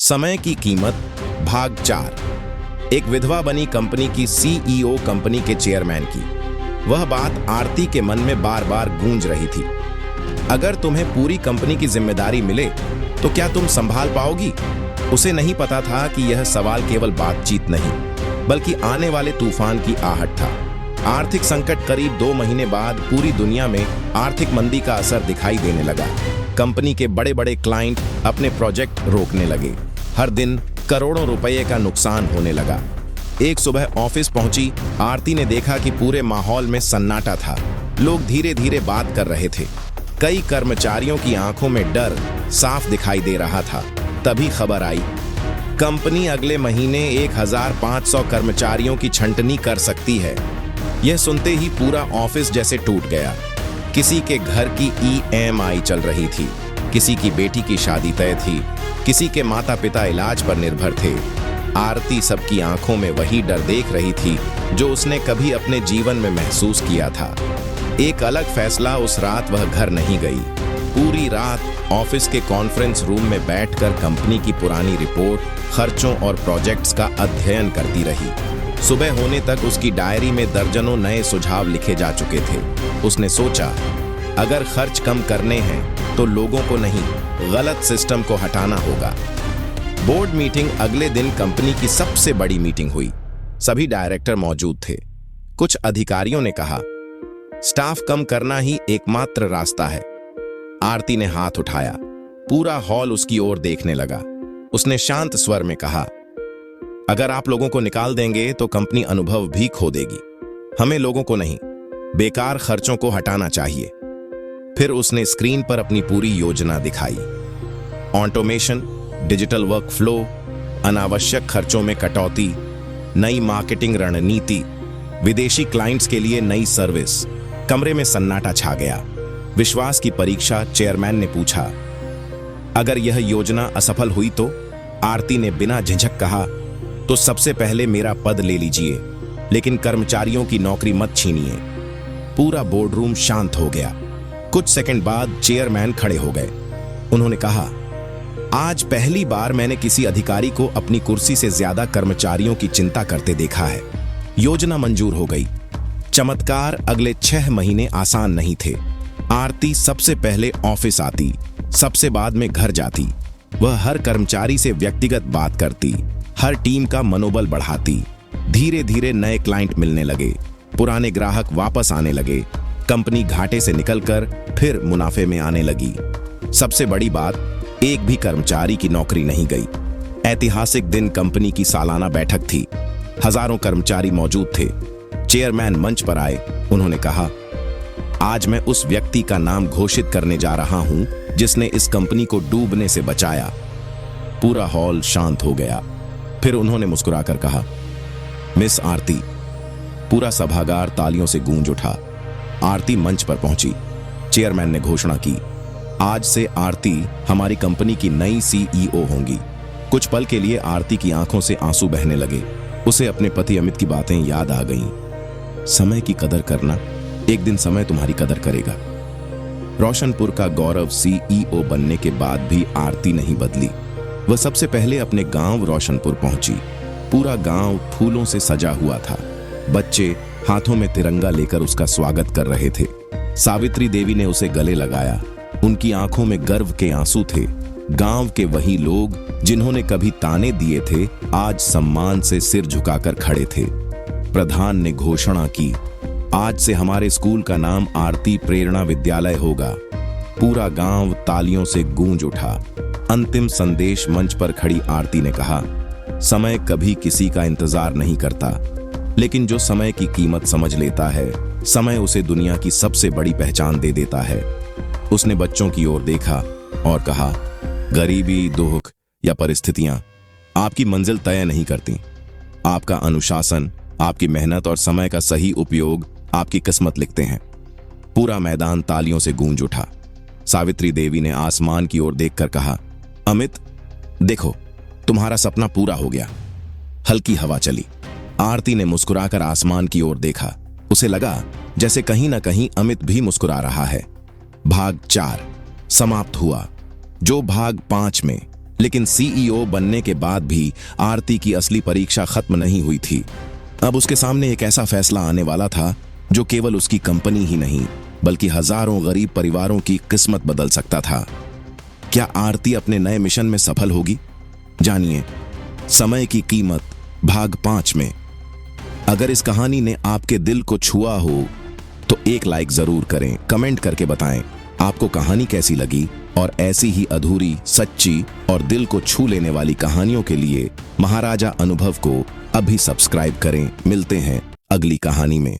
समय की कीमत भाग 4। एक विधवा बनी कंपनी की सीईओ कंपनी के चेयरमैन की। वह बात आरती के मन में बार बार गूंज रही थी। अगर तुम्हें पूरी कंपनी की जिम्मेदारी मिले तो क्या तुम संभाल पाओगी? उसे नहीं पता था कि यह सवाल केवल बातचीत नहीं बल्कि आने वाले तूफान की आहट था। आर्थिक संकट करीब 2 महीने बाद पूरी दुनिया में आर्थिक मंदी का असर दिखाई देने लगा। कंपनी के बड़े बड़े क्लाइंट अपने प्रोजेक्ट रोकने लगे। हर दिन करोड़ों रुपए का नुकसान होने लगा। एक सुबह ऑफिस पहुंची आरती ने देखा कि पूरे माहौल में सन्नाटा था। लोग धीरे धीरे बात कर रहे थे। कई कर्मचारियों की आंखों में डर साफ दिखाई दे रहा था। तभी खबर आई, कंपनी अगले महीने 1500 कर्मचारियों की छंटनी कर सकती है। यह सुनते ही पूरा ऑफिस जैसे टूट गया। किसी के घर की EMI चल रही थी, किसी की बेटी की शादी तय थी, किसी के माता पिता इलाज पर निर्भर थे। आरती सबकी आंखों में वही डर देख रही थी जो उसने कभी अपने जीवन में महसूस किया था। एक अलग फैसला, उस रात वह घर नहीं गई। पूरी रात ऑफिस के कॉन्फ्रेंस रूम में बैठकर कंपनी की पुरानी रिपोर्ट, खर्चों और प्रोजेक्ट्स का अध्ययन करती रही। सुबह होने तक उसकी डायरी में दर्जनों नए सुझाव लिखे जा चुके थे। उसने सोचा, अगर खर्च कम करने हैं तो लोगों को नहीं, गलत सिस्टम को हटाना होगा। बोर्ड मीटिंग अगले दिन कंपनी की सबसे बड़ी मीटिंग हुई। सभी डायरेक्टर मौजूद थे। कुछ अधिकारियों ने कहा, स्टाफ कम करना ही एकमात्र रास्ता है। आरती ने हाथ उठाया। पूरा हॉल उसकी ओर देखने लगा। उसने शांत स्वर में कहा, अगर आप लोगों को निकाल देंगे तो कंपनी अनुभव भी खो देगी। हमें लोगों को नहीं, बेकार खर्चों को हटाना चाहिए। फिर उसने स्क्रीन पर अपनी पूरी योजना दिखाई। ऑटोमेशन, डिजिटल वर्क फ्लो, अनावश्यक खर्चों में कटौती, नई मार्केटिंग रणनीति, विदेशी क्लाइंट्स के लिए नई सर्विस। कमरे में सन्नाटा छा गया। विश्वास की परीक्षा। चेयरमैन ने पूछा, अगर यह योजना असफल हुई तो? आरती ने बिना झिझक कहा, तो सबसे पहले मेरा पद ले लीजिए, लेकिन कर्मचारियों की नौकरी मत छीनिए। पूरा बोर्डरूम शांत हो गया। कुछ सेकंड बाद चेयरमैन खड़े हो गए। उन्होंने कहा, आज पहली बार मैंने किसी अधिकारी को अपनी कुर्सी से ज्यादा कर्मचारियों की चिंता करते देखा है। योजना मंजूर हो गई। चमत्कार। अगले 6 महीने आसान नहीं थे। आरती सबसे पहले ऑफिस आती, सबसे बाद में घर जाती। वह हर कर्मचारी से व्यक्तिगत बात करती, हर टीम का मनोबल बढ़ाती। धीरे धीरे नए क्लाइंट मिलने लगे, पुराने ग्राहक वापस आने लगे। कंपनी घाटे से निकलकर फिर मुनाफे में आने लगी। सबसे बड़ी बात, एक भी कर्मचारी की नौकरी नहीं गई। ऐतिहासिक दिन कंपनी की सालाना बैठक थी। हजारों कर्मचारी मौजूद थे। चेयरमैन मंच पर आए। उन्होंने कहा, आज मैं उस व्यक्ति का नाम घोषित करने जा रहा हूं जिसने इस कंपनी को डूबने से बचाया। पूरा हॉल शांत हो गया। फिर उन्होंने मुस्कुराकर कहा, मिस आरती। पूरा सभागार तालियों से गूंज उठा। आरती मंच पर पहुंची। चेयरमैन ने घोषणा की, आज से आरती हमारी कंपनी की नई CEO होंगी। कुछ पल के लिए आरती की आंखों से आंसू बहने लगे। उसे अपने पति अमित की बातें याद आ गईं। समय की कदर करना, एक दिन समय तुम्हारी कदर करेगा। रोशनपुर का गौरव CEO बनने के बाद भी आरती नहीं बदली। वह सबसे पहले अपने गांव रोशनपुर पहुंची। पूरा गांव फूलों से सजा हुआ था। बच्चे हाथों में तिरंगा लेकर उसका स्वागत कर रहे थे। सावित्री देवी ने उसे गले लगाया। उनकी आंखों में गर्व के आंसू थे। गांव के वही लोग जिन्होंने कभी ताने दिए थे, आज सम्मान से सिर झुकाकर खड़े थे। प्रधान ने घोषणा की, आज से हमारे स्कूल का नाम आरती प्रेरणा विद्यालय होगा। पूरा गांव तालियों से गूंज उठा। अंतिम संदेश। मंच पर खड़ी आरती ने कहा, समय कभी किसी का इंतजार नहीं करता, लेकिन जो समय की कीमत समझ लेता है, समय उसे दुनिया की सबसे बड़ी पहचान दे देता है। उसने बच्चों की ओर देखा और कहा, गरीबी, दुख या परिस्थितियां आपकी मंजिल तय नहीं करती। आपका अनुशासन, आपकी मेहनत और समय का सही उपयोग आपकी किस्मत लिखते हैं। पूरा मैदान तालियों से गूंज उठा। सावित्री देवी ने आसमान की ओर देखकर कहा, अमित, देखो, तुम्हारा सपना पूरा हो गया। हल्की हवा चली। आरती ने मुस्कुराकर आसमान की ओर देखा। उसे लगा जैसे कहीं ना कहीं अमित भी मुस्कुरा रहा है। भाग 4 समाप्त हुआ। जो भाग 5 में लेकिन सीईओ बनने के बाद भी आरती की असली परीक्षा खत्म नहीं हुई थी। अब उसके सामने एक ऐसा फैसला आने वाला था जो केवल उसकी कंपनी ही नहीं बल्कि हजारों गरीब परिवारों की किस्मत बदल सकता था। क्या आरती अपने नए मिशन में सफल होगी? जानिए समय की कीमत भाग 5 में। अगर इस कहानी ने आपके दिल को छुआ हो तो एक लाइक जरूर करें, कमेंट करके बताएं आपको कहानी कैसी लगी। और ऐसी ही अधूरी, सच्ची और दिल को छू लेने वाली कहानियों के लिए महाराजा अनुभव को अभी सब्सक्राइब करें। मिलते हैं अगली कहानी में।